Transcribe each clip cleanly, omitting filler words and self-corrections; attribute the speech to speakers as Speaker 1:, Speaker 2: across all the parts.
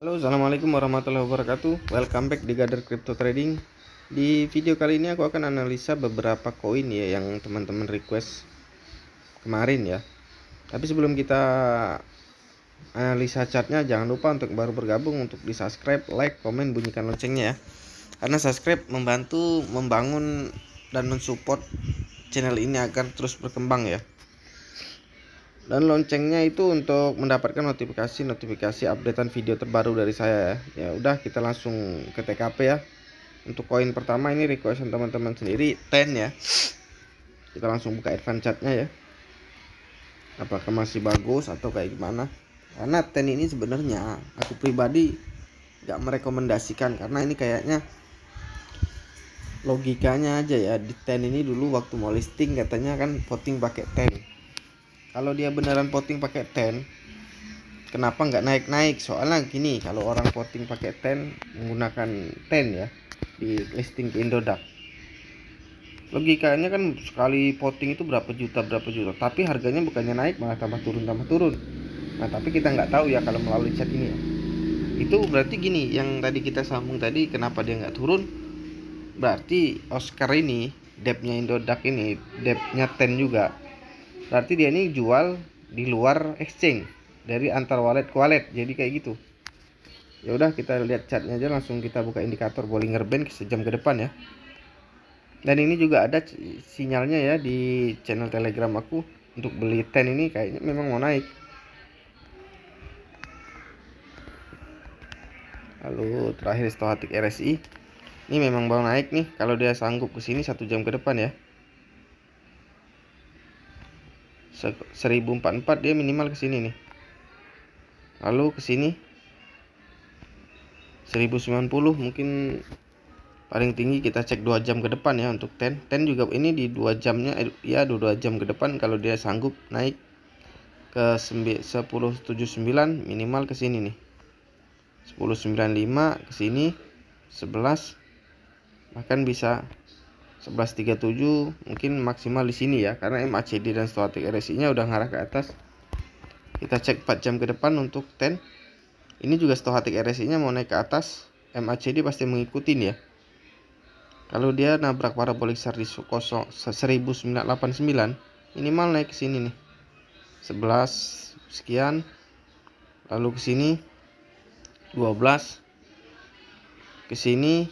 Speaker 1: Halo, assalamualaikum warahmatullahi wabarakatuh. Welcome back di Gather Crypto Trading. Di video kali ini aku akan analisa beberapa koin ya yang teman-teman request kemarin ya. Tapi sebelum kita analisa chartnya, jangan lupa untuk baru bergabung untuk di subscribe, like, komen, bunyikan loncengnya ya. Karena subscribe membantu membangun dan mensupport channel ini agar terus berkembang ya. Dan loncengnya itu untuk mendapatkan notifikasi updatean video terbaru dari saya ya. Ya udah, kita langsung ke TKP ya. Untuk koin pertama ini requestan teman-teman sendiri, TEN ya. Kita langsung buka advance chartnya ya. Apakah masih bagus atau kayak gimana? Karena TEN ini sebenarnya aku pribadi gak merekomendasikan, karena ini kayaknya logikanya aja ya. Di TEN ini dulu waktu mau listing katanya kan voting pakai TEN. Kalau dia beneran voting pakai TEN, kenapa nggak naik-naik? Soalnya gini, kalau orang voting pakai TEN menggunakan TEN ya di listing ke Indodax, logikanya kan sekali voting itu berapa juta, tapi harganya bukannya naik malah tambah turun. Nah tapi kita nggak tahu ya kalau melalui chat ini ya. Itu berarti gini, yang tadi kita sambung tadi, kenapa dia nggak turun? Berarti Oscar ini depnya Indodax ini depnya TEN juga. Berarti dia ini jual di luar exchange, dari antar wallet ke wallet, jadi kayak gitu. Ya udah, kita lihat chartnya aja, langsung kita buka indikator Bollinger Band sejam ke depan ya. Dan ini juga ada sinyalnya ya di channel Telegram aku untuk beli TEN ini, kayaknya memang mau naik. Lalu terakhir stochastic RSI ini memang mau naik nih, kalau dia sanggup ke sini 1 jam ke depan ya. 1044 dia minimal ke sini nih. Lalu ke sini 1090 mungkin paling tinggi. Kita cek 2 jam ke depan ya untuk TEN juga ini di 2 jamnya ya, 2 jam ke depan kalau dia sanggup naik ke 1079 minimal ke sini nih. 1095 ke sini, 11 bahkan bisa 1137 mungkin maksimal di sini ya, karena MACD dan stochastic RSI-nya udah ngarah ke atas. Kita cek 4 jam ke depan untuk TEN. Ini juga stochastic RSI-nya mau naik ke atas, MACD pasti ngikutin ya. Kalau dia nabrak parabolic SAR di 1989 minimal naik ke sini nih 11 sekian, lalu ke sini 12, ke sini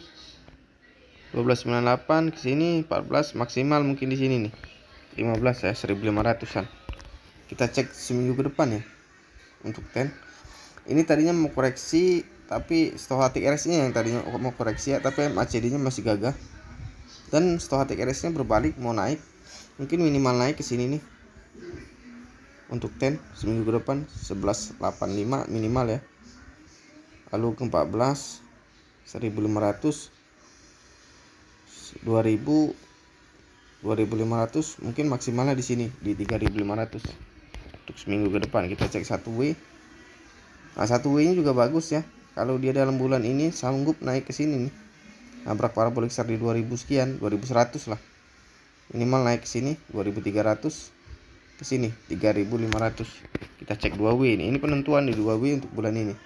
Speaker 1: 1298, ke sini 14, maksimal mungkin di sini nih 15 ya, 1500-an. Kita cek seminggu ke depan ya untuk TEN. Ini tadinya mau koreksi, tapi stochastic RSI-nya yang tadinya mau koreksi ya, tapi MACD-nya masih gagah. Dan stochastic RSI-nya berbalik mau naik, mungkin minimal naik ke sini nih untuk TEN seminggu ke depan 1185 minimal ya. Lalu ke 14 1500, 2000, 2500 mungkin maksimalnya di sini di 3500 untuk seminggu ke depan. Kita cek 1W. Nah 1W ini juga bagus ya, kalau dia dalam bulan ini sanggup naik ke sini nih, nabrak parabolic SAR di 2000 sekian, 2100 lah, minimal naik ke sini 2300, ke sini 3500. Kita cek 2W ini penentuan di 2W untuk bulan ini.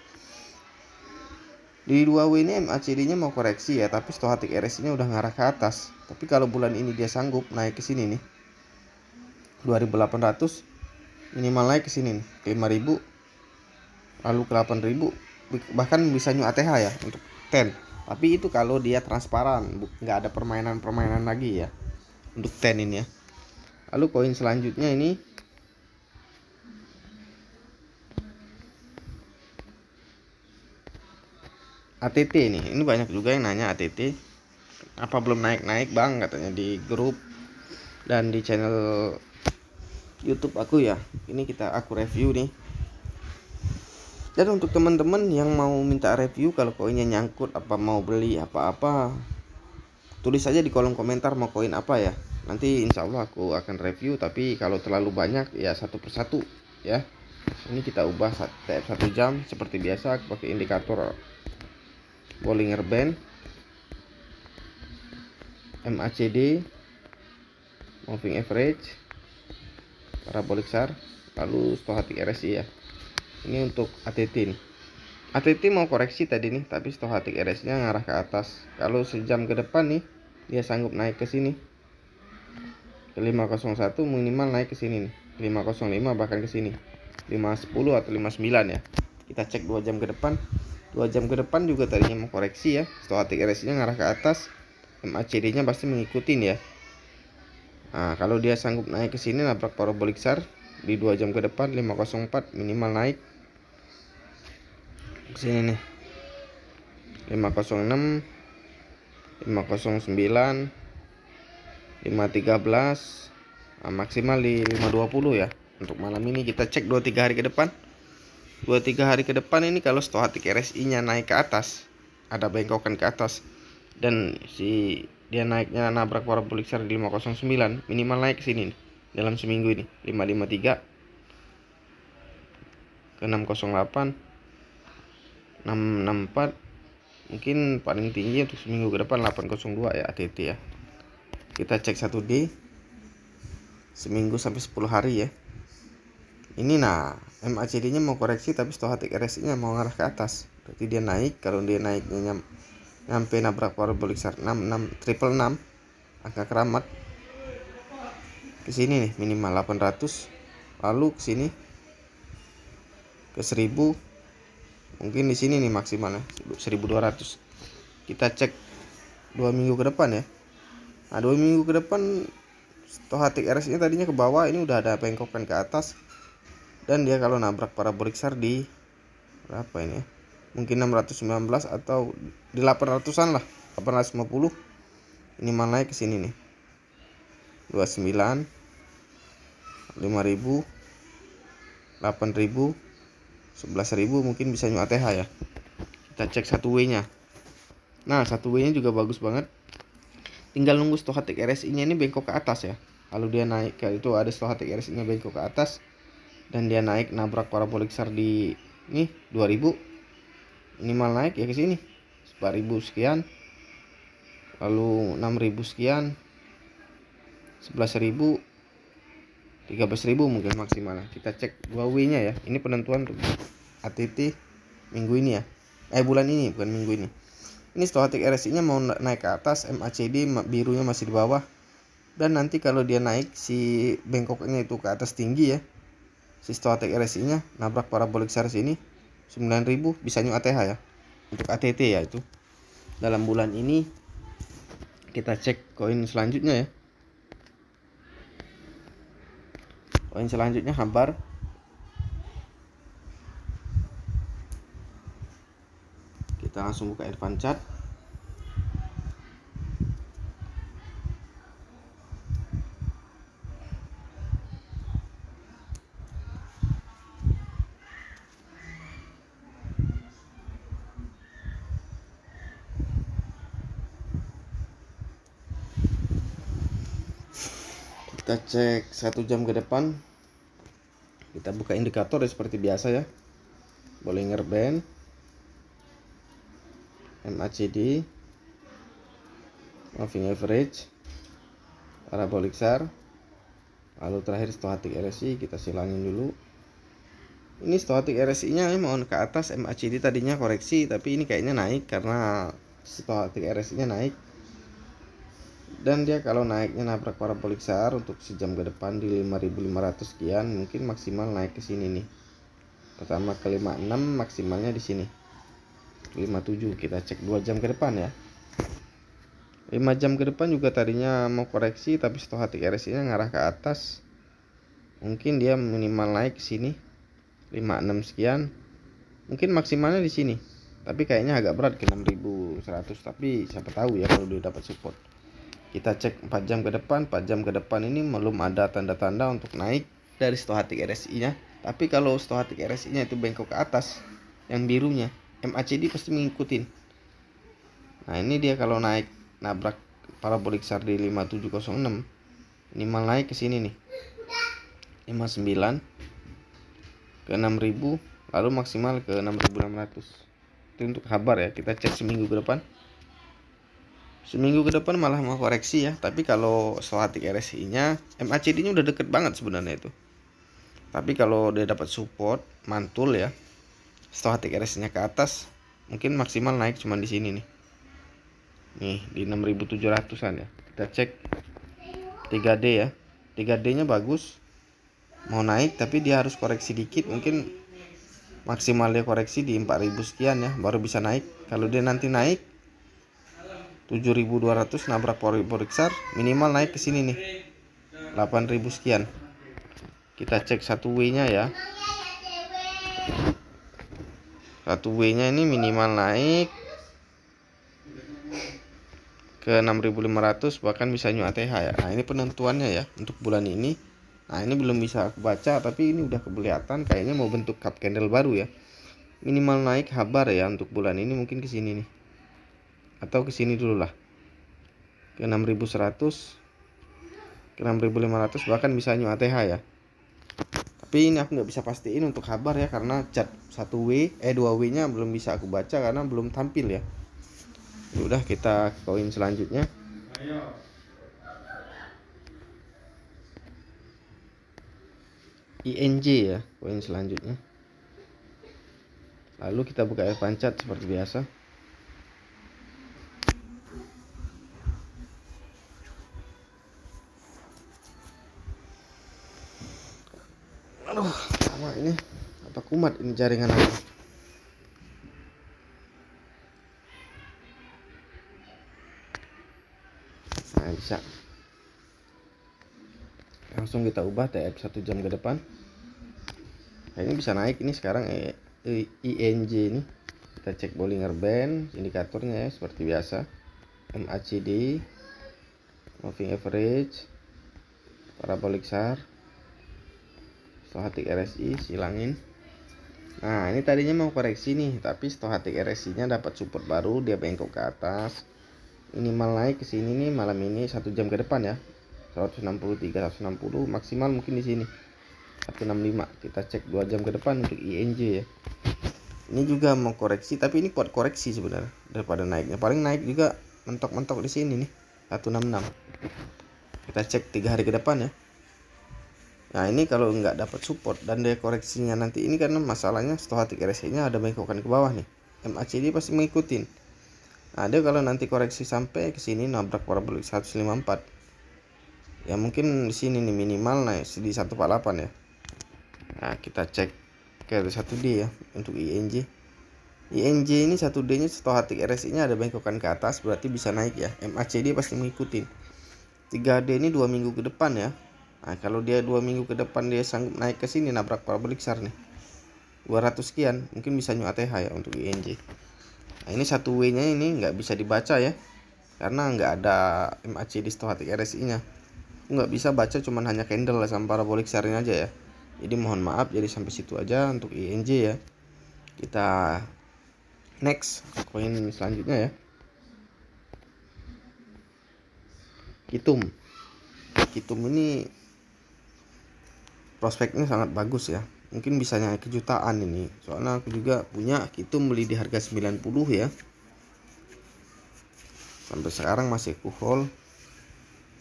Speaker 1: Di 2W ini MACD-nya mau koreksi ya, tapi stochastic RSI-nya udah ngarah ke atas. Tapi kalau bulan ini dia sanggup naik ke sini nih 2800, minimal naik ke sini nih 5000, lalu ke 8000, bahkan bisa new ATH ya untuk TEN. Tapi itu kalau dia transparan, nggak ada permainan lagi ya untuk TEN ini ya. Lalu koin selanjutnya ini ATT nih. Ini banyak juga yang nanya ATT apa belum naik-naik bang, katanya di grup dan di channel YouTube aku ya. Ini aku review nih. Dan untuk teman-teman yang mau minta review kalau koinnya nyangkut, apa mau beli apa-apa, tulis saja di kolom komentar mau koin apa ya. Nanti insya Allah aku akan review, tapi kalau terlalu banyak ya satu persatu ya. Ini kita ubah tiap 1 jam seperti biasa, aku pakai indikator Bollinger Band, MACD, moving average, parabolic SAR, lalu stochastic RSI ya. Ini untuk ATT nih. ATT mau koreksi tadi nih, tapi stochastic RSI-nya ngarah ke atas. Kalau sejam ke depan nih dia sanggup naik ke sini ke 501, minimal naik ke sini nih 505, bahkan ke sini 510 atau 59 ya. Kita cek 2 jam ke depan. 2 jam ke depan juga tadinya mau koreksi ya, stochastic RSI-nya ngarah ke atas, MACD-nya pasti mengikutin ya. Nah, kalau dia sanggup naik ke sini nabrak parabolik SAR di 2 jam ke depan 504 minimal naik ke sini nih 506, 509, 513, maksimal di 520 ya. Untuk malam ini kita cek 2-3 hari ke depan. 2-3 hari ke depan ini kalau stochastic RSI-nya naik ke atas, ada bengkokan ke atas, dan si dia naiknya nabrak parabolik SAR di 509, minimal naik ke sini nih, dalam seminggu ini 553 ke 608, 664, mungkin paling tinggi untuk seminggu ke depan 802 ya ATT ya. Kita cek 1D seminggu sampai 10 hari ya. Ini nah MACD-nya mau koreksi tapi stochastic RSI-nya mau ngarah ke atas. Berarti dia naik. Kalau dia naiknya nyampe nabrak parabolik SAR 666, angka keramat ke sini nih minimal 800, lalu ke sini ke 1000, mungkin di sini nih maksimalnya 1200. Kita cek 2 minggu ke depan ya. Nah 2 minggu ke depan stochastic RSI-nya tadinya ke bawah, ini udah ada bengkokan ke atas, dan dia kalau nabrak parabolik SAR di berapa ini ya, mungkin 619 atau di 800-an lah, 850, minimal naik ke sini nih 29, 5000, 8000, 11.000, mungkin bisa new ATH ya. Kita cek 1W-nya. Nah 1W-nya juga bagus banget, tinggal nunggu stochastic RSI-nya ini bengkok ke atas ya. Kalau dia naik kayak itu, ada stochastic RSI-nya bengkok ke atas dan dia naik nabrak parabolik SAR di nih 2000, minimal naik ya ke sini 4.000 sekian, lalu 6.000 sekian, 11.000, 13.000 mungkin maksimal. Kita cek 2W-nya ya. Ini penentuan untuk ATT minggu ini ya. Bulan ini, bukan minggu ini. Ini stochastic RSI-nya mau naik ke atas, MACD birunya masih di bawah. Dan nanti kalau dia naik si bengkoknya itu ke atas tinggi ya, si stochastic RSI-nya nabrak parabolik SAR sini 9.000, bisa new ATH ya. Untuk ATT ya itu. Dalam bulan ini kita cek koin selanjutnya ya. Koin selanjutnya Habar. Kita langsung buka advance chart. Kita cek 1 jam ke depan. Kita buka indikator ya, seperti biasa ya. Bollinger Band, MACD, moving average, parabolik SAR, lalu terakhir stochastic RSI. Kita silangin dulu. Ini stochastic RSI-nya mau ke atas, MACD tadinya koreksi, tapi ini kayaknya naik karena stochastic RSI-nya naik. Dan dia kalau naiknya nabrak parabolik SAR untuk sejam ke depan di 5.500 sekian, mungkin maksimal naik ke sini nih. Pertama ke 56, maksimalnya di sini 57. Kita cek 2 jam ke depan ya. 5 jam ke depan juga tadinya mau koreksi tapi stochastic RSI-nya ngarah ke atas. Mungkin dia minimal naik ke sini 56 sekian. Mungkin maksimalnya di sini. Tapi kayaknya agak berat ke 6.100, tapi siapa tahu ya kalau dia dapat support. Kita cek 4 jam ke depan. 4 jam ke depan ini belum ada tanda-tanda untuk naik dari stochastic RSI-nya. Tapi kalau stochastic RSI-nya itu bengkok ke atas, yang birunya, MACD pasti mengikutin. Nah ini dia kalau naik nabrak parabolik SAR di 5706, minimal naik ke sini nih 59 ke 6.000, lalu maksimal ke 6.600. Itu untuk Habar ya. Kita cek seminggu ke depan. Seminggu ke depan malah mau koreksi ya. Tapi kalau stochastic RSI-nya, MACD-nya udah deket banget sebenarnya itu. Tapi kalau dia dapat support mantul ya, stochastic RSI-nya ke atas, mungkin maksimal naik cuma di sini nih. Nih di 6.700-an ya. Kita cek 3D ya. 3D-nya bagus. Mau naik tapi dia harus koreksi dikit, mungkin maksimalnya koreksi di 4.000 sekian ya, baru bisa naik. Kalau dia nanti naik 7.200 nabrak Forex, minimal naik ke sini nih 8.000 sekian. Kita cek 1W-nya ya. 1W-nya ini minimal naik ke 6.500, bahkan bisa new ATH ya. Nah, ini penentuannya ya untuk bulan ini. Nah, ini belum bisa aku baca, tapi ini udah kelihatan kayaknya mau bentuk cup candle baru ya. Minimal naik habar ya untuk bulan ini, mungkin ke sini nih. Atau ke sini dulu lah. Ke 6.100, ke 6.500, bahkan bisa new ATH ya. Tapi ini aku nggak bisa pastiin untuk habar ya, karena chart 2W-nya belum bisa aku baca karena belum tampil ya. Udah, kita koin selanjutnya. INJ ya, koin selanjutnya. Lalu kita buka Evan Chart seperti biasa. Aduh, sama ini apa kumat ini jaringan aku. Nah, bisa. Langsung kita ubah TF 1 jam ke depan. Nah, ini bisa naik ini sekarang INJ ini. Kita cek Bollinger Band, indikatornya ya seperti biasa. MACD, moving average, parabolic SAR, stochastic RSI, silangin. Nah, ini tadinya mau koreksi nih, tapi stochastic RSI-nya dapat support baru, dia bengkok ke atas. Minimal naik ke sini nih malam ini 1 jam ke depan ya. 163, 160, maksimal mungkin di sini 165. Kita cek 2 jam ke depan untuk INJ ya. Ini juga mau koreksi, tapi ini kuat koreksi sebenarnya daripada naiknya. Paling naik juga mentok-mentok di sini nih 166. Kita cek 3 hari ke depan ya. Nah, ini kalau nggak dapat support dan dia koreksinya nanti ini, karena masalahnya stochastic RSI-nya ada bengkokan ke bawah nih. MACD pasti mengikutin. Nah, dia kalau nanti koreksi sampai ke sini nabrak parabolic 154. Ya mungkin di sini nih minimal naik di 148 ya. Nah, kita cek ke 1D ya untuk INJ. INJ ini 1D-nya stochastic RSI-nya ada bengkokan ke atas, berarti bisa naik ya. MACD pasti mengikutin. 3D ini 2 minggu ke depan ya. Nah, kalau dia 2 minggu ke depan dia sanggup naik ke sini nabrak parabolic SAR nih 200 sekian, mungkin bisa new ATH ya untuk INJ. Nah, ini 1W-nya ini nggak bisa dibaca ya, karena nggak ada MACD stochastic RSI-nya. Nggak bisa baca, cuman hanya candle sama parabolic SAR-nya aja ya. Jadi mohon maaf, jadi sampai situ aja untuk INJ ya. Kita next koin selanjutnya ya. Kitum ini prospeknya sangat bagus ya. Mungkin bisa naik kejutaan ini. Soalnya aku juga punya Kitum, beli di harga 90 ya. Sampai sekarang masih aku hold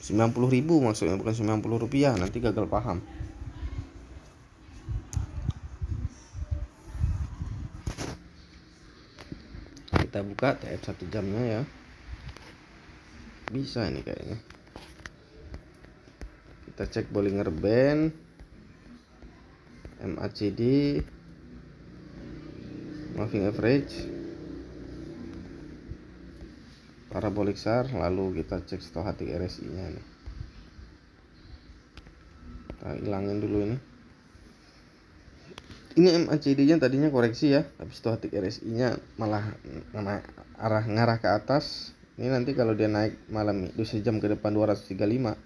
Speaker 1: 90.000 maksudnya, bukan 90 rupiah, nanti gagal paham. Kita buka TF 1 jamnya ya. Bisa ini kayaknya. Kita cek Bollinger Band, MACD, moving average, parabolic SAR, lalu kita cek stochastic RSI-nya nih. Kita hilangin dulu ini. Ini MACD-nya tadinya koreksi ya, tapi stochastic RSI-nya malah ngarah ke atas. Ini nanti kalau dia naik malam itu sejam ke depan 235,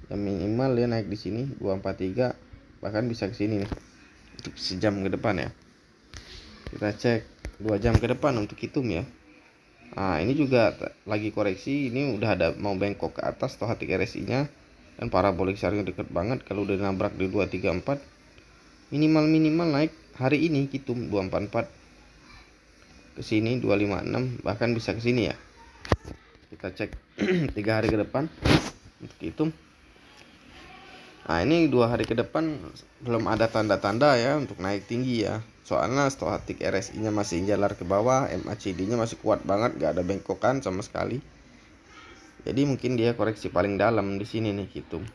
Speaker 1: ya minimal dia naik di sini 243, bahkan bisa ke sini nih untuk sejam ke depan ya. Kita cek 2 jam ke depan untuk Kitum ya. Nah, ini juga lagi koreksi, ini udah ada mau bengkok ke atas stochastic RSI-nya, dan parabolic SAR-nya deket banget. Kalau udah nabrak di 234, minimal naik hari ini Kitum 244 ke sini 256, bahkan bisa ke sini ya. Kita cek 3 hari ke depan untuk Kitum. Nah, ini 2 hari ke depan belum ada tanda-tanda ya untuk naik tinggi ya. soalnya stochastic RSI nya masih jalar ke bawah, MACD nya masih kuat banget, gak ada bengkokan sama sekali. Jadi mungkin dia koreksi paling dalam di sini nih hitung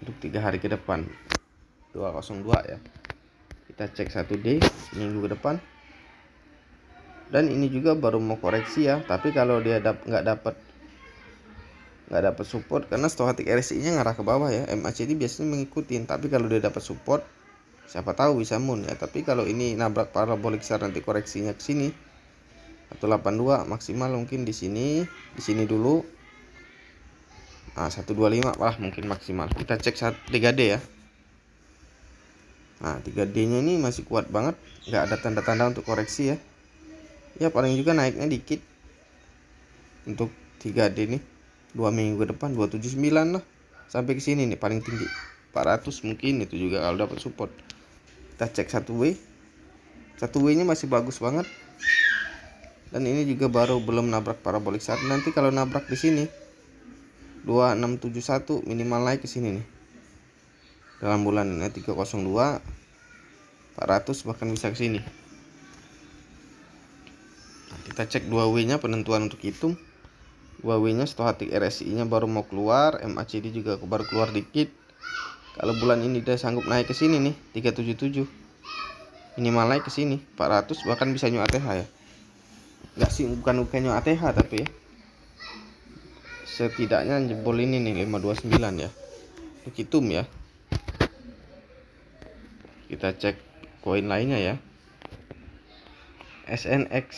Speaker 1: untuk 3 hari ke depan 202 ya. Kita cek 1D minggu ke depan. Dan ini juga baru mau koreksi ya, tapi kalau dia nggak dapat support, karena stochastic RSI nya ngarah ke bawah ya, MACD biasanya mengikutin. Tapi kalau dia dapat support, siapa tahu bisa moon ya. Tapi kalau ini nabrak parabolic SAR nanti koreksinya ke sini 182 maksimal mungkin di sini dulu. Nah, 125 lah mungkin maksimal. Kita cek 3D ya. Nah, 3D nya ini masih kuat banget, nggak ada tanda-tanda untuk koreksi ya. Ya paling juga naiknya dikit untuk 3D nih 2 minggu ke depan 279 lah, sampai ke sini nih paling tinggi 400 mungkin, itu juga kalau dapat support. Kita cek 1W nya masih bagus banget, dan ini juga baru belum nabrak parabolic SAR. Nanti kalau nabrak di sini 2671 minimal naik ke sini nih dalam bulan ini 302 400 bahkan bisa ke sini. Kita cek 2W nya penentuan untuk hitung. 2W nya stochastic RSI nya baru mau keluar, MACD juga baru keluar dikit. Kalau bulan ini dia sanggup naik ke sini nih 377 minimal naik ke sini 400 bahkan bisa nyu ATH ya. Enggak sih, bukan nyu ATH tapi ya, setidaknya jebol ini nih 529 ya untuk hitung ya. Kita cek koin lainnya ya, SNX.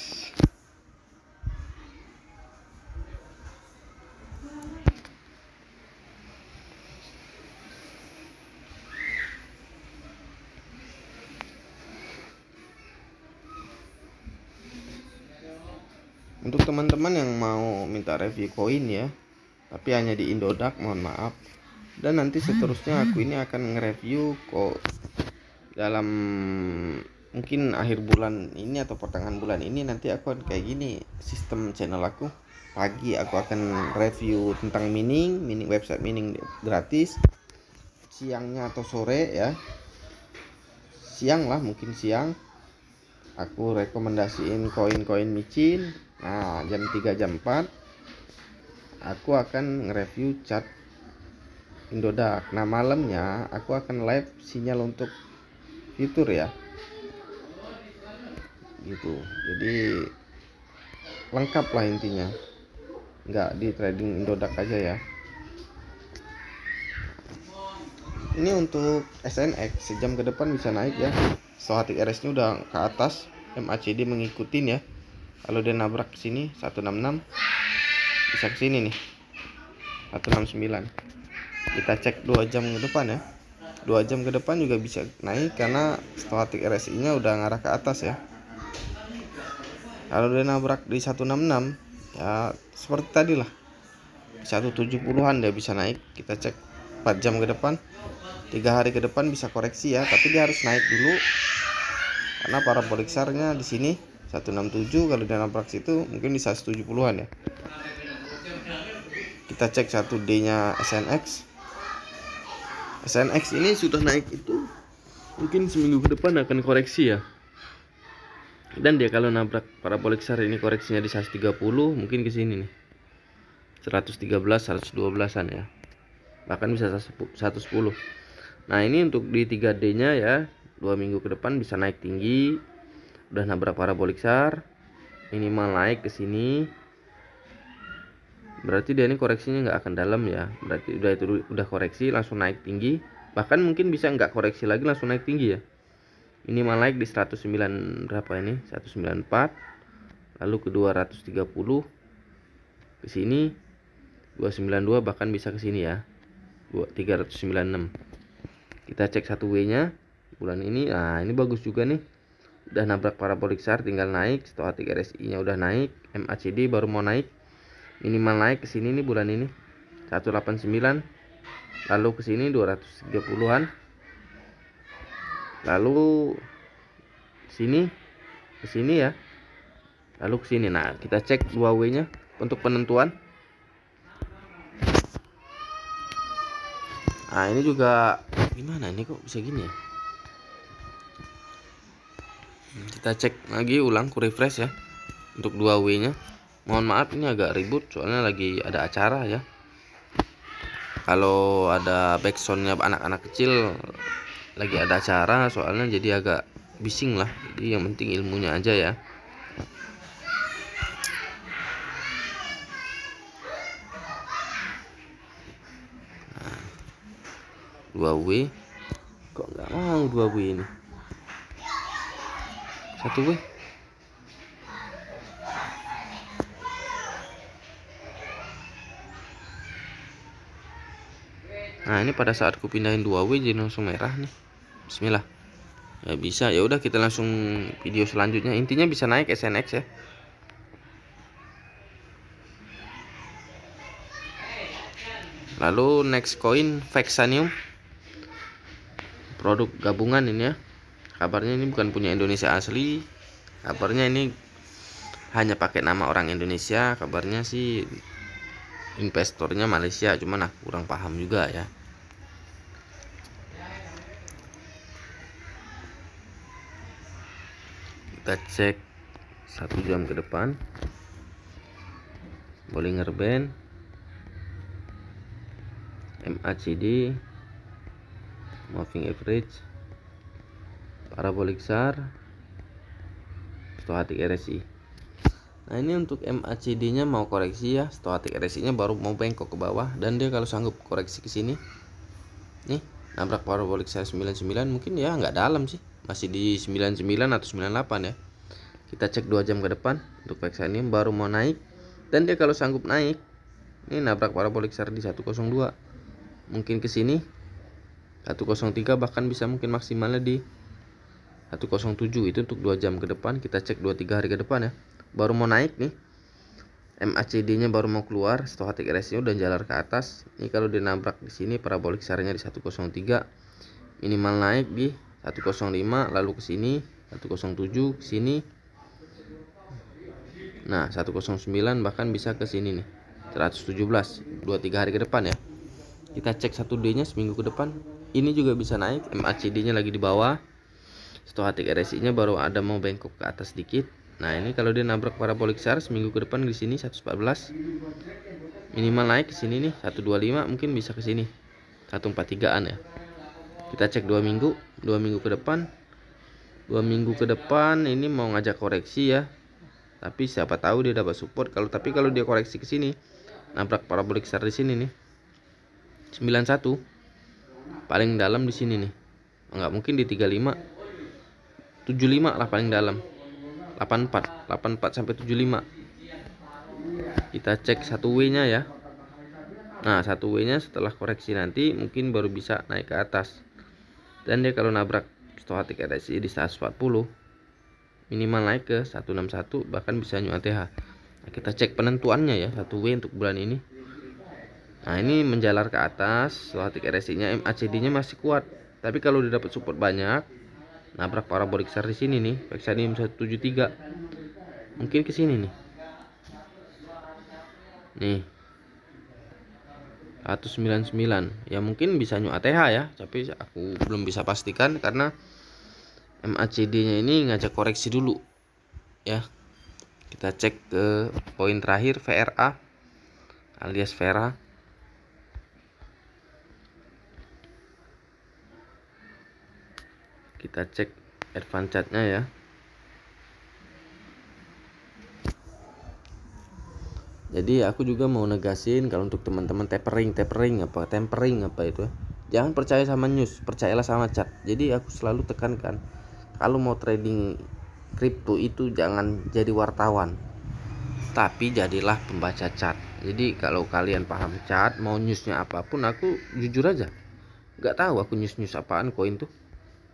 Speaker 1: Untuk teman-teman yang mau minta review koin ya, tapi hanya di Indodax, mohon maaf. Dan nanti seterusnya aku ini akan nge-review kok dalam mungkin akhir bulan ini atau pertengahan bulan ini. Nanti aku akan kayak gini sistem channel aku. Pagi aku akan review tentang mining website mining gratis. Siangnya atau sore ya, siang lah mungkin siang, aku rekomendasiin koin-koin micin. Nah jam 3 jam 4 aku akan nge-review chart Indodax. Nah malamnya aku akan live sinyal untuk fitur ya gitu. Jadi lengkap lah intinya, nggak di trading Indodax aja ya. Ini untuk SNX sejam ke depan bisa naik ya, stochastic RSI nya udah ke atas, MACD mengikutin ya. Kalau dia nabrak ke sini 166 bisa ke sini nih 169. Kita cek 2 jam ke depan ya. 2 jam ke depan juga bisa naik karena stochastic RSI nya udah ngarah ke atas ya. Kalau dia nabrak di 166 ya seperti tadi lah 170-an dia bisa naik. Kita cek 4 jam ke depan, 3 hari ke depan bisa koreksi ya, tapi dia harus naik dulu karena parabolic SAR nya di sini 167. Kalau dia nabrak situ mungkin bisa 170-an ya. Kita cek 1D nya SNX. SNX ini sudah naik itu mungkin seminggu ke depan akan koreksi ya. Dan dia kalau nabrak parabolic SAR ini koreksinya di 130 mungkin ke sini nih 113 112-an ya, bahkan bisa 110. Nah ini untuk di 3D nya ya, 2 minggu ke depan bisa naik tinggi. Udah nabrak parabolic SAR, minimal naik ke sini. Berarti dia ini koreksinya nggak akan dalam ya. Berarti udah koreksi langsung naik tinggi. Bahkan mungkin bisa nggak koreksi lagi langsung naik tinggi ya. Minimal naik di 109 berapa ini? 194. Lalu ke 230. Ke sini 292 bahkan bisa ke sini ya. 396. Kita cek 1W nya bulan ini. Nah, ini bagus juga nih. Udah nabrak parabolic SAR, tinggal naik. Stochastic RSI nya udah naik, MACD baru mau naik. Minimal naik ke sini nih bulan ini 189. Lalu ke sini 230-an. Lalu sini ke sini ya. Lalu ke sini. Nah, kita cek 2W nya untuk penentuan. Nah, ini juga gimana ini kok bisa gini ya? Kita cek lagi ulang, ku refresh ya untuk 2W nya. Mohon maaf ini agak ribut soalnya lagi ada acara ya. Kalau ada backsoundnya anak-anak kecil lagi ada acara soalnya, jadi agak bising lah. Jadi yang penting ilmunya aja ya. Nah, 2W kok nggak mau 2W ini, 1W. Nah ini pada saat ku pindahin 2W jadi langsung merah nih. Bismillah. Ya bisa, ya udah kita langsung video selanjutnya. Intinya bisa naik SNX ya. Lalu next coin Vexanium, produk gabungan ini ya. Kabarnya ini bukan punya Indonesia asli. Kabarnya ini hanya pakai nama orang Indonesia. Kabarnya sih investornya Malaysia, cuman aku kurang paham juga ya. Kita cek 1 jam ke depan. Bollinger Band, MACD, moving average, parabolic SAR, stochastic RSI. Nah ini untuk MACD nya mau koreksi ya, stochastic RSI nya baru mau bengkok ke bawah, dan dia kalau sanggup koreksi ke sini nih, nabrak parabolic SAR 99, mungkin ya nggak dalam sih, masih di 99 atau 98 ya. Kita cek 2 jam ke depan untuk Vexanium baru mau naik, dan dia kalau sanggup naik ini nabrak parabolic SAR di 102, mungkin ke sini 103, bahkan bisa mungkin maksimalnya di 107. Itu untuk 2 jam ke depan. Kita cek 2-3 hari ke depan ya, baru mau naik nih, MACD nya baru mau keluar, stochastic RSI udah jalan ke atas. Ini kalau dia nabrak di sini parabolic SAR nya di 103, minimal naik di 105, lalu ke sini 107, ke sini. Nah 109, bahkan bisa ke sini nih 117, 2-3 hari ke depan ya. Kita cek 1D nya seminggu ke depan, ini juga bisa naik, MACD nya lagi di bawah, stochastic RSI nya baru ada mau bengkok ke atas sedikit. Nah ini kalau dia nabrak parabolic SAR seminggu ke depan di sini 114, minimal naik ke sini nih 125, mungkin bisa ke sini 143an ya. Kita cek 2 minggu ke depan. 2 minggu ke depan ini mau ngajak koreksi ya, tapi siapa tahu dia dapat support. Tapi kalau dia koreksi ke sini, nabrak parabolic SAR di sini nih 91, paling dalam di sini nih, nggak mungkin di 35, 75 lah paling dalam, 84 sampai 75. Kita cek 1W nya ya. Nah 1W nya setelah koreksi nanti mungkin baru bisa naik ke atas, dan dia kalau nabrak stochastic RSI di 140, minimal naik ke 161, bahkan bisa new ATH. Nah, kita cek penentuannya ya 1W untuk bulan ini. Nah ini menjalar ke atas, stochastic RSI nya, MACD nya masih kuat, tapi kalau dia dapat support banyak, nabrak parabolic SAR di sini nih, Vexanium 173, mungkin ke sini nih 199 ya, mungkin bisa new ATH ya, tapi aku belum bisa pastikan karena MACD nya ini ngajak koreksi dulu ya. Kita cek ke poin terakhir, VRA alias Vera. Kita cek advance chartnya ya. Jadi aku juga mau negasin kalau untuk teman-teman tempering apa itu ya, jangan percaya sama news, percayalah sama chart. Jadi aku selalu tekankan, kalau mau trading kripto itu jangan jadi wartawan, tapi jadilah pembaca chart. Jadi kalau kalian paham chart, mau newsnya apapun, aku jujur aja nggak tahu aku news apaan koin tuh.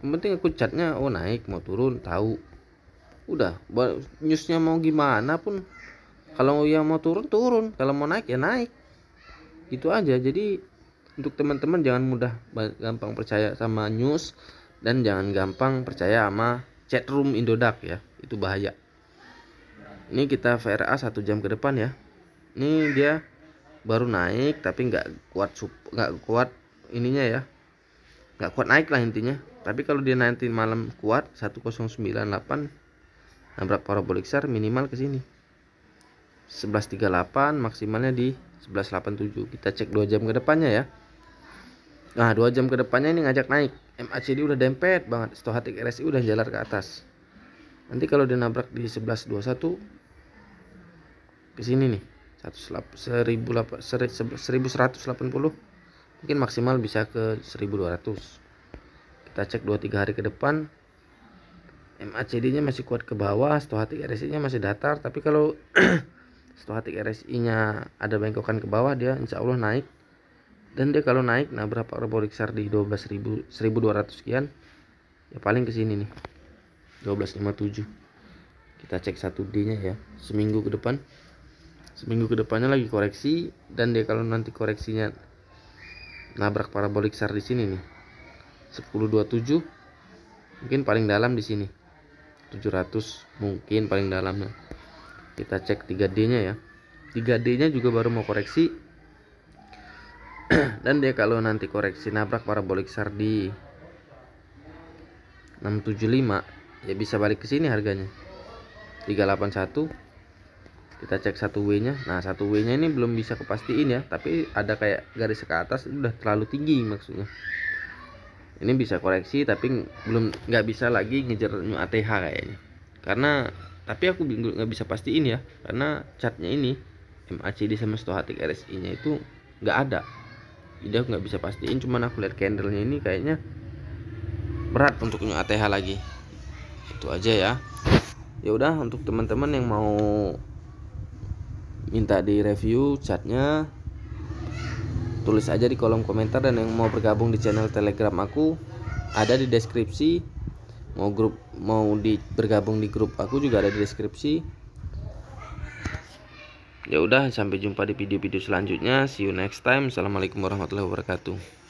Speaker 1: Yang penting aku chartnya, oh naik mau turun tahu, udah. Newsnya mau gimana pun, kalau yang mau turun, kalau mau naik ya naik, gitu aja. Jadi untuk teman-teman jangan gampang percaya sama news, dan jangan gampang percaya sama chat room Indodax ya, itu bahaya. Ini kita VRA 1 jam ke depan ya. Ini dia baru naik tapi nggak kuat ininya ya, nggak kuat naik lah intinya. Tapi kalau dia nanti malam kuat 1098, nabrak parabolik SAR minimal ke sini 11.38, maksimalnya di 11.87. Kita cek 2 jam ke depannya ya. Nah 2 jam ke depannya ini ngajak naik, MACD udah dempet banget, stochastic RSI udah jalar ke atas. Nanti kalau dia nabrak di 11.21 ke sini nih 1180, mungkin maksimal bisa ke 1200. Kita cek 2-3 hari ke depan, MACD nya masih kuat ke bawah, stochastic RSI nya masih datar. Tapi kalau stochastic RSI nya ada bengkokan ke bawah, dia insya Allah naik. Dan dia kalau naik nabrak parabolik SAR di 12.000, 1200 sekian, ya paling ke sini nih 12.57. Kita cek 1D nya ya, seminggu ke depan. Seminggu ke depannya lagi koreksi, dan dia kalau nanti koreksinya nabrak parabolik SAR di sini nih 10.27, mungkin paling dalam di sini 700, mungkin paling dalamnya. Kita cek 3D nya ya. 3D nya juga baru mau koreksi. Dan dia kalau nanti koreksi nabrak parabolik SAR di 675, ya bisa balik ke sini harganya 381. Kita cek 1W nya. Nah 1W nya ini belum bisa kepastiin ya, tapi ada kayak garis ke atas, udah terlalu tinggi maksudnya. Ini bisa koreksi tapi belum, nggak bisa lagi ngejar new ATH kayaknya. Karena tapi aku nggak bisa pastiin ya, karena chartnya ini MACD sama stochastic RSI nya itu nggak ada. Jadi aku nggak bisa pastiin, cuman aku lihat candlenya ini kayaknya berat untuk new ATH lagi. Itu aja ya. Ya udah, untuk teman-teman yang mau minta di review chartnya, tulis aja di kolom komentar. Dan yang mau bergabung di channel Telegram aku ada di deskripsi. Mau bergabung di grup aku juga ada di deskripsi. Ya udah, sampai jumpa di video-video selanjutnya. See you next time. Assalamualaikum warahmatullahi wabarakatuh.